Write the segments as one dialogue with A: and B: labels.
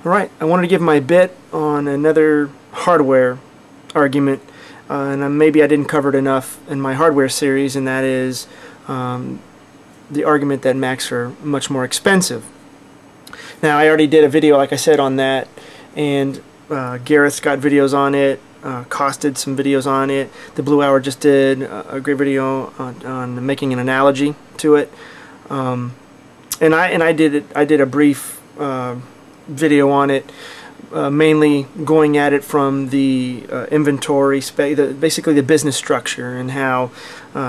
A: Alright, I wanted to give my bit on another hardware argument, and maybe I didn't cover it enough in my hardware series, and that is the argument that Macs are much more expensive. Now, I already did a video, like I said, on that, and Gareth's got videos on it, Costed some videos on it. The Blue Hour just did a great video on making an analogy to it, and I did a brief video on it, mainly going at it from the inventory, basically the business structure, and how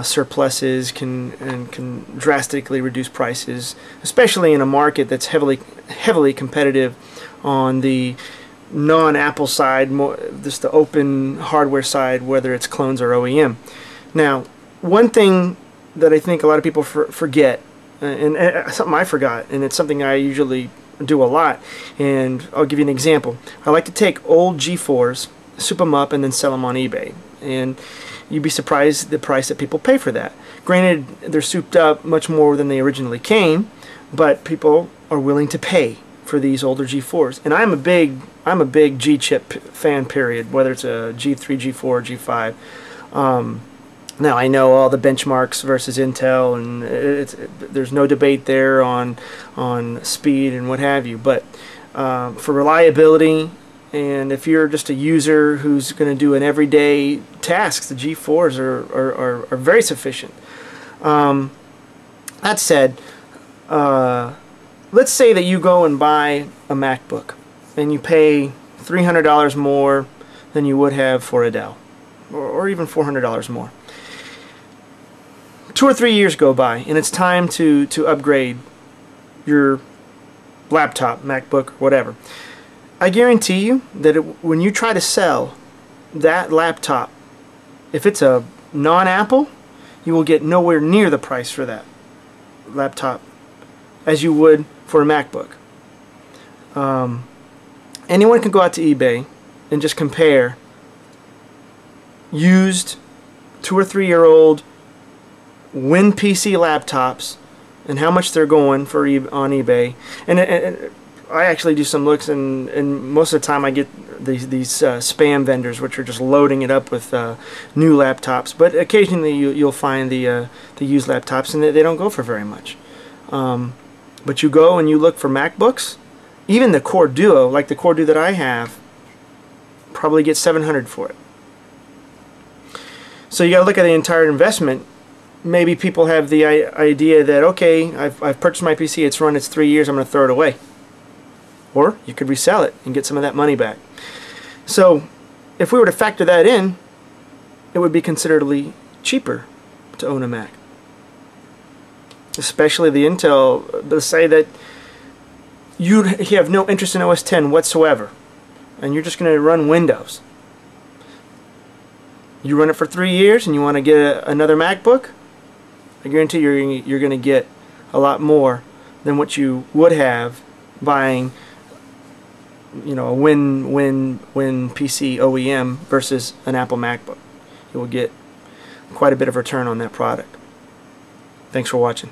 A: surpluses can drastically reduce prices, especially in a market that's heavily competitive on the non-Apple side, just the open hardware side, whether it's clones or OEM. Now, one thing that I think a lot of people forget, and something I forgot, and it's something I usually do a lot, and I'll give you an example. I like to take old G4s, soup them up, and then sell them on eBay, and you'd be surprised the price that people pay for that. Granted, they're souped up much more than they originally came, but people are willing to pay for these older G4s, and I'm a big G-chip fan, period, whether it's a G3, G4, G5. Now, I know all the benchmarks versus Intel, and there's no debate there on speed and what have you, but for reliability, and if you're just a user who's going to do an everyday tasks, the G4s are very sufficient. That said, let's say that you go and buy a MacBook, and you pay $300 more than you would have for a Dell, or even $400 more. 2 or 3 years go by, and it's time to upgrade your laptop, MacBook, whatever. I guarantee you that when you try to sell that laptop, if it's a non-Apple, you will get nowhere near the price for that laptop as you would for a MacBook. Anyone can go out to eBay and just compare used 2 or 3 year old WinPC laptops and how much they're going for on eBay, and I actually do some looks, and most of the time I get these spam vendors which are just loading it up with new laptops, but occasionally you'll find the used laptops, and they don't go for very much. But you go and you look for MacBooks, even the Core Duo, like the Core Duo that I have, probably get $700 for it. So you got to look at the entire investment. Maybe people have the idea that, okay, I've purchased my PC, it's run its 3 years, I'm going to throw it away. Or you could resell it and get some of that money back. So if we were to factor that in, it would be considerably cheaper to own a Mac. Especially the Intel. Let's say that you have no interest in OS X whatsoever, and you're just going to run Windows. You run it for 3 years and you want to get another MacBook, I guarantee you're going to get a lot more than what you would have buying, you know, a Win PC OEM versus an Apple MacBook. You will get quite a bit of return on that product. Thanks for watching.